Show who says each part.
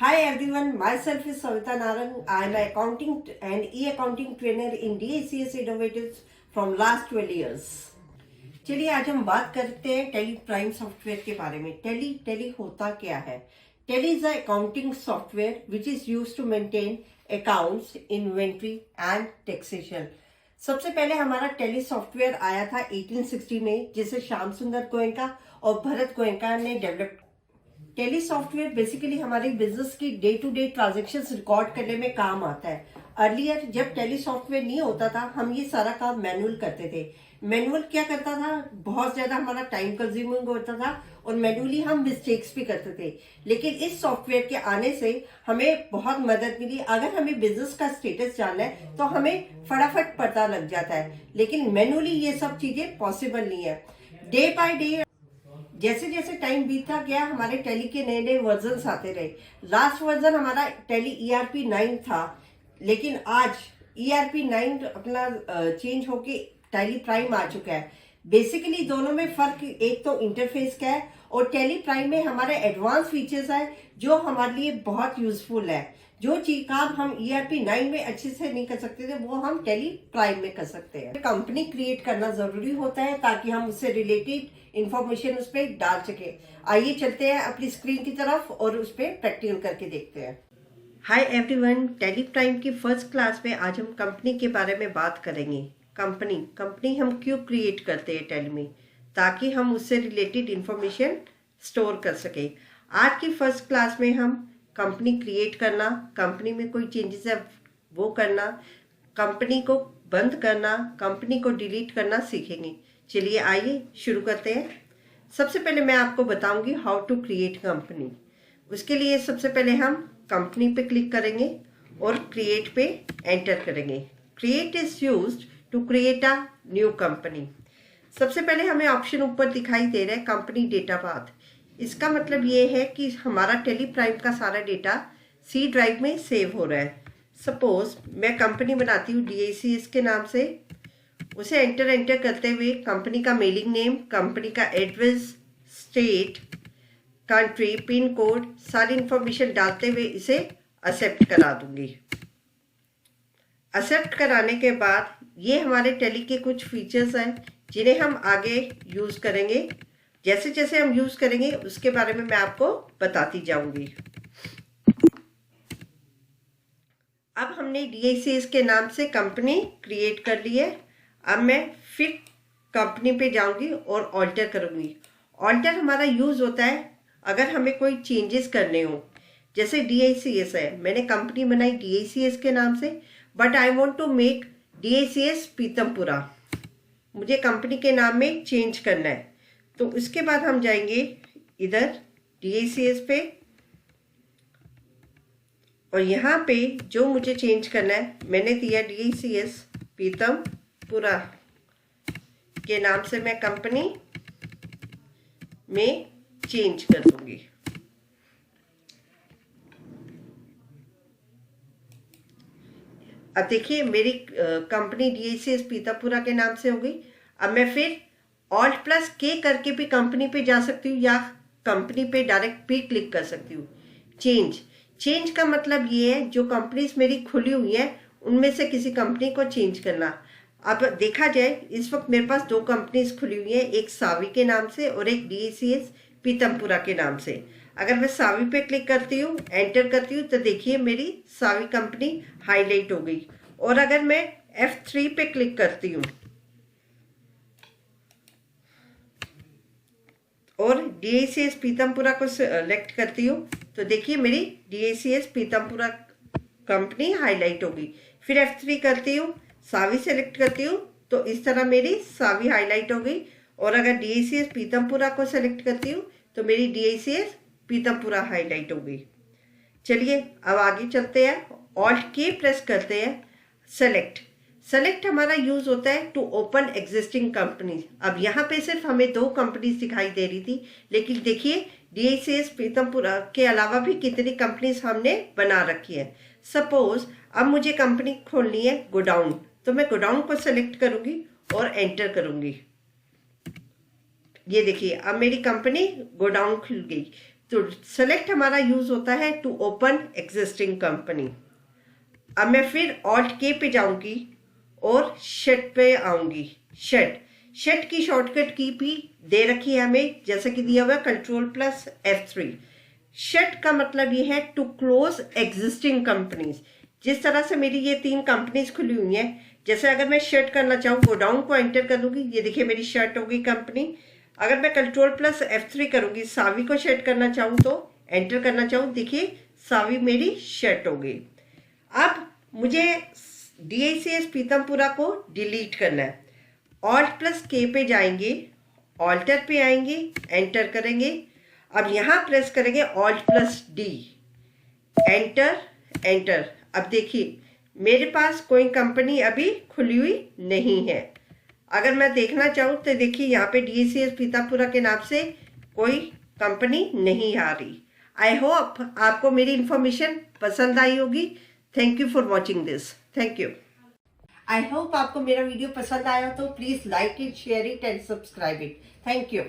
Speaker 1: Hi everyone, myself is Savita Narang. I am an accounting and e-accounting trainer in DACS Innovatives from last 12 years. चलिए आज हम बात करते हैं Tally Prime software के बारे में। टेली होता क्या है? Tally is a accounting software which is used to maintain accounts, inventory and taxation. सबसे पहले हमारा टेली सॉफ्टवेयर आया था 1860 में, जिसे श्याम सुंदर गोयनका और भरत गोयनका ने डेवलप। टेली सॉफ्टवेयर बेसिकली हमारे बिजनेस की day to day transactions record करने में काम आता है। अर्लियर जब टेली सॉफ्टवेयर नहीं होता था, हम ये सारा काम मैनुअल करते थे। मैनुअल क्या करता था, बहुत ज्यादा हमारा टाइम कंज्यूमिंग होता था और मैनुअली हम मिस्टेक्स भी करते थे। लेकिन इस सॉफ्टवेयर के आने से हमें बहुत मदद मिली। अगर हमें बिजनेस का स्टेटस जानना है तो हमें फटाफट पता लग जाता है, लेकिन मैनुअली ये सब चीजें पॉसिबल नहीं है। डे बाय डे जैसे जैसे टाइम बीतता गया, हमारे टेली के नए नए वर्जन आते रहे। लास्ट वर्जन हमारा टेली ERP 9 था, लेकिन आज ERP 9 अपना चेंज होके टेली प्राइम आ चुका है। बेसिकली दोनों में फर्क एक तो इंटरफेस का है, और टेली प्राइम में हमारे एडवांस फीचर्स है जो हमारे लिए बहुत यूजफुल है। जो चीज काम हम ERP 9 में अच्छे से नहीं कर सकते थे, वो हम टेली प्राइम में कर सकते हैं। कंपनी क्रिएट करना जरूरी होता है ताकि हम उससे रिलेटेड इंफॉर्मेशन उस पर डाल सके। आइए चलते हैं अपनी स्क्रीन की तरफ और उस पर प्रैक्टिकल करके देखते हैं। हाय एवरीवन, टेली प्राइम की फर्स्ट क्लास में आज हम कंपनी के बारे में बात करेंगे। कंपनी हम क्यों क्रिएट करते हैं टेली में, ताकि हम उससे रिलेटेड इंफॉर्मेशन स्टोर कर सके। आज की फर्स्ट क्लास में हम कंपनी क्रिएट करना, कंपनी में कोई चेंजेस है वो करना, कंपनी को बंद करना, कंपनी को डिलीट करना सीखेंगे। चलिए आइए शुरू करते हैं। सबसे पहले मैं आपको बताऊंगी हाउ टू क्रिएट कंपनी। उसके लिए सबसे पहले हम कंपनी पे क्लिक करेंगे और क्रिएट पे एंटर करेंगे। Create is used to create a new company. सबसे पहले हमें ऑप्शन ऊपर दिखाई दे रहा है कंपनी डेटा पाथ। इसका मतलब ये है कि हमारा टेली प्राइम का सारा डेटा C ड्राइव में सेव हो रहा है। सपोज मैं कंपनी बनाती हूँ DACS के नाम से, उसे एंटर करते हुए कंपनी का मेलिंग नेम, कंपनी का address, state, country, pin code, सारी इंफॉर्मेशन डालते हुए इसे एक्सेप्ट करा दूंगी। एक्सेप्ट कराने के बाद ये हमारे टेली के कुछ फीचर्स हैं जिन्हें हम आगे यूज करेंगे। जैसे जैसे हम यूज करेंगे उसके बारे में मैं आपको बताती जाऊंगी। अब हमने DACS के नाम से कंपनी क्रिएट कर ली है। अब मैं फिर कंपनी पे जाऊंगी और ऑल्टर करूंगी। ऑल्टर हमारा यूज होता है अगर हमें कोई चेंजेस करने हो। जैसे DACS है, मैंने कंपनी बनाई DACS के नाम से, but I want to make DACS Pitampura. मुझे कंपनी के नाम में चेंज करना है, तो उसके बाद हम जाएंगे इधर DACS पे, और यहाँ पे जो मुझे चेंज करना है मैंने दिया DACS पीतमपुरा के नाम से। मैं कंपनी में चेंज कर दूंगी। अब देखिए मेरी कंपनी DACS पीतमपुरा के नाम से हो गई। अब मैं फिर Alt+K करके भी कंपनी पे जा सकती हूँ, या कंपनी पे डायरेक्ट भी क्लिक कर सकती हूँ। चेंज का मतलब ये है जो कंपनीज मेरी खुली हुई है उनमें से किसी कंपनी को चेंज करना। अब देखा जाए इस वक्त मेरे पास 2 कंपनीज खुली हुई है, एक सावी के नाम से और एक DACS पीतमपुरा के नाम से। अगर मैं सावी पे क्लिक करती हूँ, एंटर करती हूँ, तो देखिए मेरी सावी कंपनी हाईलाइट हो गई। और अगर मैं F3 पे क्लिक करती हूँ और DACS पीतमपुरा को सेलेक्ट करती हूँ, तो देखिए मेरी DACS पीतमपुरा कंपनी हाईलाइट हो गई। फिर F3 करती हूँ, सावी सेलेक्ट करती हूँ, तो इस तरह मेरी सावी हाईलाइट हो गई। और अगर DACS पीतमपुरा को सेलेक्ट करती हूँ तो मेरी DACS पीतमपुरा हाईलाइट हो गई। चलिए अब आगे चलते हैं। Alt+K प्रेस करते हैं। सेलेक्ट हमारा यूज होता है टू ओपन एग्जिस्टिंग कंपनी। अब यहाँ पे सिर्फ हमें 2 कंपनीज दिखाई दे रही थी, लेकिन देखिए DACS पीतमपुरा के अलावा भी कितनी कंपनीज हमने बना रखी है। सपोज अब मुझे कंपनी खोलनी है गोडाउन, तो मैं गोडाउन को सेलेक्ट करूंगी और एंटर करूंगी। ये देखिए अब मेरी कंपनी गोडाउन खुल गई। तो सेलेक्ट हमारा यूज होता है टू ओपन एग्जिस्टिंग कंपनी। अब मैं फिर ऑल्ट के पे जाऊंगी और शेट पे आऊंगी। शेट की शॉर्टकट की भी दे रखी है हमें, जैसे कि दिया हुआ है Ctrl+F3। शेट का मतलब ये है टू क्लोज एग्जिस्टिंग कंपनीज। जिस तरह से मेरी ये 3 कंपनीज खुली हुई हैं, जैसे अगर मैं शट करना चाहूँ गोडाउन को एंटर कर दूंगी, ये देखिए मेरी शट होगी कंपनी। अगर मैं Ctrl+F3 करूंगी, सावी को शट करना चाहूँ तो एंटर करना चाहूँ, देखिए सावी मेरी शट हो गई। अब मुझे DICS पीतमपुरा को डिलीट करना है। Alt+K पे जाएंगे, ऑल्टर पे आएंगे, एंटर करेंगे। अब यहाँ प्रेस करेंगे Alt+D, एंटर। अब देखिए मेरे पास कोई कंपनी अभी खुली हुई नहीं है। अगर मैं देखना चाहूँ तो देखिए यहाँ पे DICS पीतापुरा के नाम से कोई कंपनी नहीं आ रही। आई होप आपको मेरी इंफॉर्मेशन पसंद आई होगी। Thank you for watching this. Thank you. I hope आपको मेरा वीडियो पसंद आया तो please like it, share it and subscribe it. Thank you.